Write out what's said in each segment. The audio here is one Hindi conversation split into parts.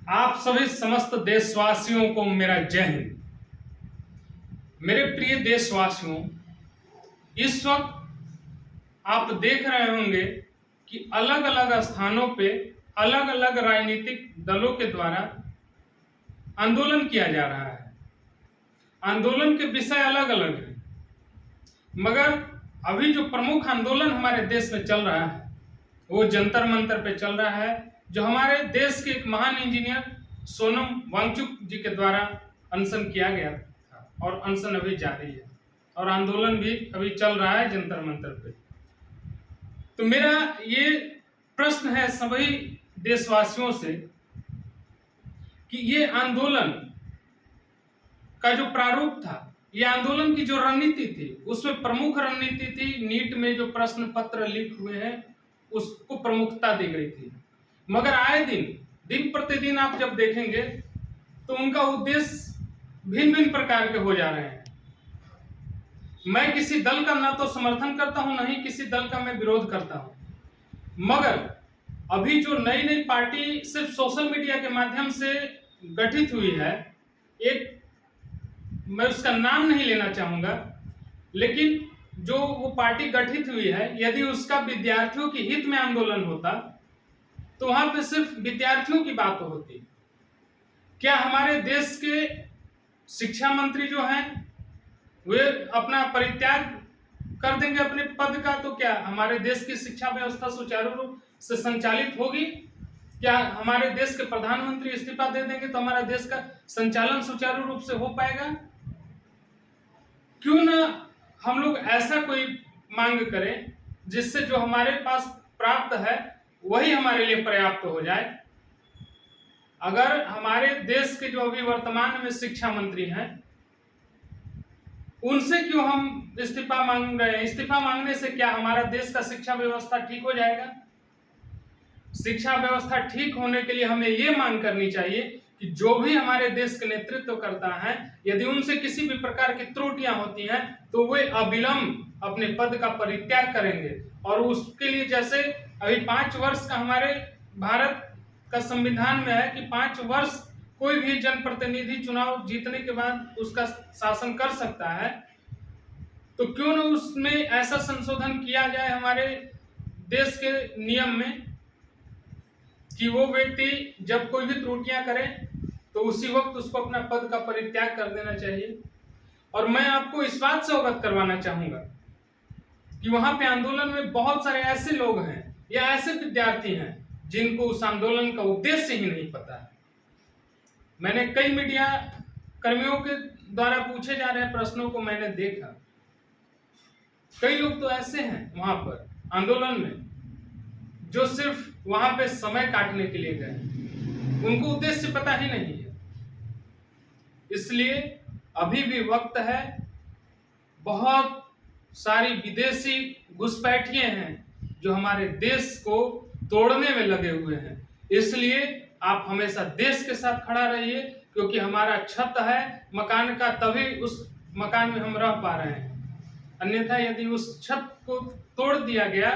आप सभी समस्त देशवासियों को मेरा जय हिंद। मेरे प्रिय देशवासियों, इस वक्त आप देख रहे होंगे कि अलग अलग स्थानों पे अलग अलग राजनीतिक दलों के द्वारा आंदोलन किया जा रहा है। आंदोलन के विषय अलग अलग हैं, मगर अभी जो प्रमुख आंदोलन हमारे देश में चल रहा है वो जंतर मंतर पे चल रहा है, जो हमारे देश के एक महान इंजीनियर सोनम वांगचुक जी के द्वारा अनशन किया गया था और अनशन अभी जारी है और आंदोलन भी अभी चल रहा है जंतर मंतर पे। तो मेरा ये प्रश्न है सभी देशवासियों से कि ये आंदोलन का जो प्रारूप था, ये आंदोलन की जो रणनीति थी, उसमें प्रमुख रणनीति थी नीट में जो प्रश्न पत्र लीक हुए हैं उसको प्रमुखता दी गई थी। मगर आए दिन प्रतिदिन आप जब देखेंगे तो उनका उद्देश्य भिन्न भिन्न प्रकार के हो जा रहे हैं। मैं किसी दल का ना तो समर्थन करता हूं, ना ही किसी दल का मैं विरोध करता हूं, मगर अभी जो नई नई पार्टी सिर्फ सोशल मीडिया के माध्यम से गठित हुई है, एक मैं उसका नाम नहीं लेना चाहूंगा, लेकिन जो वो पार्टी गठित हुई है, यदि उसका विद्यार्थियों के हित में आंदोलन होता तो वहां पे सिर्फ विद्यार्थियों की बात होती। क्या हमारे देश के शिक्षा मंत्री जो हैं वे अपना परित्याग कर देंगे अपने पद का, तो क्या हमारे देश की शिक्षा व्यवस्था सुचारू रूप से संचालित होगी? क्या हमारे देश के प्रधानमंत्री इस्तीफा दे देंगे तो हमारा देश का संचालन सुचारू रूप से हो पाएगा? क्यों ना हम लोग ऐसा कोई मांग करें जिससे जो हमारे पास प्राप्त है वही हमारे लिए पर्याप्त हो जाए। अगर हमारे देश के जो अभी वर्तमान में शिक्षा मंत्री हैं उनसे क्यों हम इस्तीफा मांग रहे हैं? इस्तीफा मांगने से क्या हमारा देश का शिक्षा व्यवस्था ठीक हो जाएगा? शिक्षा व्यवस्था ठीक होने के लिए हमें ये मांग करनी चाहिए कि जो भी हमारे देश के नेतृत्व करता है, यदि उनसे किसी भी प्रकार की त्रुटियां होती हैं तो वे अविलंब अपने पद का परित्याग करेंगे। और उसके लिए जैसे अभी 5 वर्ष का हमारे भारत का संविधान में है कि 5 वर्ष कोई भी जनप्रतिनिधि चुनाव जीतने के बाद उसका शासन कर सकता है, तो क्यों न उसमें ऐसा संशोधन किया जाए हमारे देश के नियम में कि वो व्यक्ति जब कोई भी त्रुटियां करे तो उसी वक्त उसको अपना पद का परित्याग कर देना चाहिए। और मैं आपको इस बात से अवगत करवाना चाहूंगा कि वहां पे आंदोलन में बहुत सारे ऐसे लोग हैं या ऐसे विद्यार्थी हैं जिनको उस आंदोलन का उद्देश्य ही नहीं पता है। मैंने कई मीडिया कर्मियों के द्वारा पूछे जा रहे प्रश्नों को मैंने देखा। कई लोग तो ऐसे हैं वहां पर आंदोलन में जो सिर्फ वहां पे समय काटने के लिए गए, उनको उद्देश्य पता ही नहीं है। इसलिए अभी भी वक्त है। बहुत सारी विदेशी घुसपैठिए हैं जो हमारे देश को तोड़ने में लगे हुए हैं। इसलिए आप हमेशा देश के साथ खड़ा रहिए, क्योंकि हमारा छत है मकान का, तभी उस मकान में हम रह पा रहे हैं। अन्यथा यदि उस छत को तोड़ दिया गया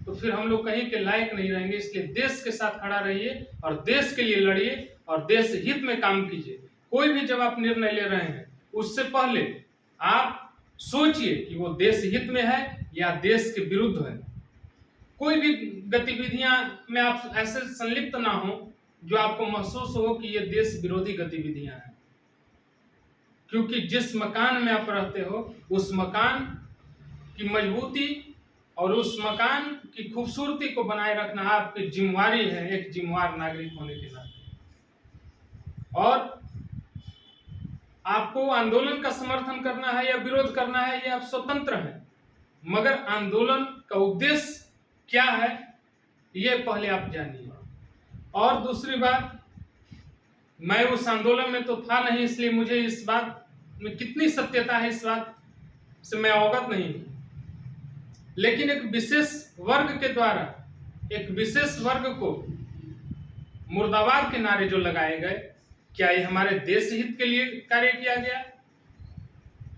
तो फिर हम लोग कहीं के लायक नहीं रहेंगे। इसलिए देश के साथ खड़ा रहिए और देश के लिए लड़िए और देश हित में काम कीजिए। कोई भी जब आप निर्णय ले रहे हैं उससे पहले आप सोचिए कि वो देश हित में है या देश के विरुद्ध है। कोई भी गतिविधियां में आप ऐसे संलिप्त ना हो जो आपको महसूस हो कि ये देश विरोधी गतिविधियां हैं, क्योंकि जिस मकान में आप रहते हो उस मकान की मजबूती और उस मकान की खूबसूरती को बनाए रखना आपकी जिम्मेवारी है, एक जिम्मेवार नागरिक होने के नाते। और आपको आंदोलन का समर्थन करना है या विरोध करना है ये आप स्वतंत्र हैं, मगर आंदोलन का उद्देश्य क्या है ये पहले आप जानिए। और दूसरी बात, मैं उस आंदोलन में तो था नहीं, इसलिए मुझे इस बात में कितनी सत्यता है इस बात से मैं अवगत नहीं हूं, लेकिन एक विशेष वर्ग के द्वारा एक विशेष वर्ग को मुर्दाबाद के नारे जो लगाए गए, क्या ये हमारे देश हित के लिए कार्य किया गया?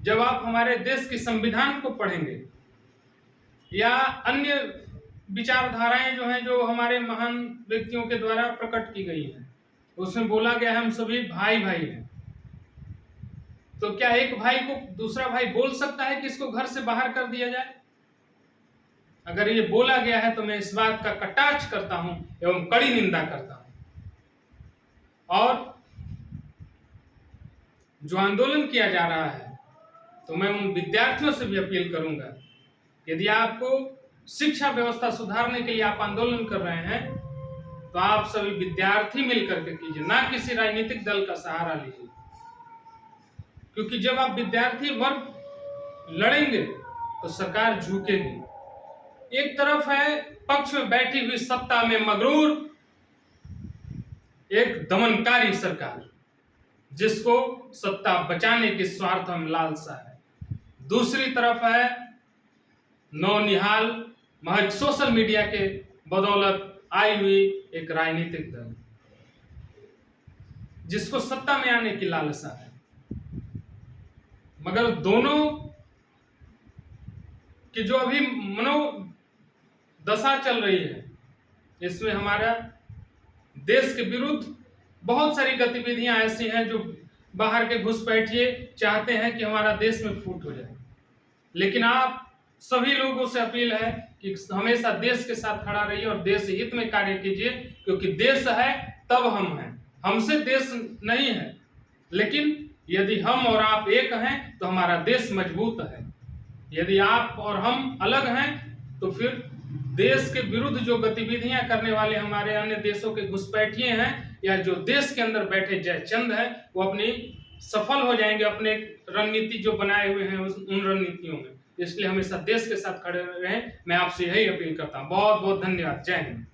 जब आप हमारे देश के संविधान को पढ़ेंगे या अन्य विचारधाराएं जो हैं जो हमारे महान व्यक्तियों के द्वारा प्रकट की गई हैं, उसमें बोला गया है हम सभी भाई भाई हैं। तो क्या एक भाई को दूसरा भाई बोल सकता है कि इसको घर से बाहर कर दिया जाए? अगर ये बोला गया है तो मैं इस बात का कटाक्ष करता हूं एवं कड़ी निंदा करता हूं। और जो आंदोलन किया जा रहा है, तो मैं उन विद्यार्थियों से भी अपील करूंगा, यदि आपको शिक्षा व्यवस्था सुधारने के लिए आप आंदोलन कर रहे हैं, तो आप सभी विद्यार्थी मिलकर के कीजिए, ना किसी राजनीतिक दल का सहारा लीजिए। क्योंकि जब आप विद्यार्थी वर्ग लड़ेंगे तो सरकार झुकेगी। एक तरफ है पक्ष में बैठी हुई सत्ता में मगरूर एक दमनकारी सरकार, जिसको सत्ता बचाने की स्वार्थ में लालसा है। दूसरी तरफ है नौनिहाल महज सोशल मीडिया के बदौलत आई हुई एक राजनीतिक दल, जिसको सत्ता में आने की लालसा है। मगर दोनों की जो अभी मनोदशा चल रही है, इसमें हमारा देश के विरुद्ध बहुत सारी गतिविधियां ऐसी हैं जो बाहर के घुसपैठिए चाहते हैं कि हमारा देश में फूट हो जाए। लेकिन आप सभी लोगों से अपील है कि हमेशा देश के साथ खड़ा रहिए और देश हित में कार्य कीजिए, क्योंकि देश है तब हम हैं, हमसे देश नहीं है। लेकिन यदि हम और आप एक हैं तो हमारा देश मजबूत है। यदि आप और हम अलग हैं तो फिर देश के विरुद्ध जो गतिविधियां करने वाले हमारे अन्य देशों के घुसपैठिए हैं, या जो देश के अंदर बैठे जयचंद हैं, वो अपनी सफल हो जाएंगे अपने रणनीति जो बनाए हुए हैं उन रणनीतियों में। इसलिए हमेशा देश के साथ खड़े रहें, मैं आपसे यही अपील करता हूं। बहुत बहुत धन्यवाद। जय हिंद।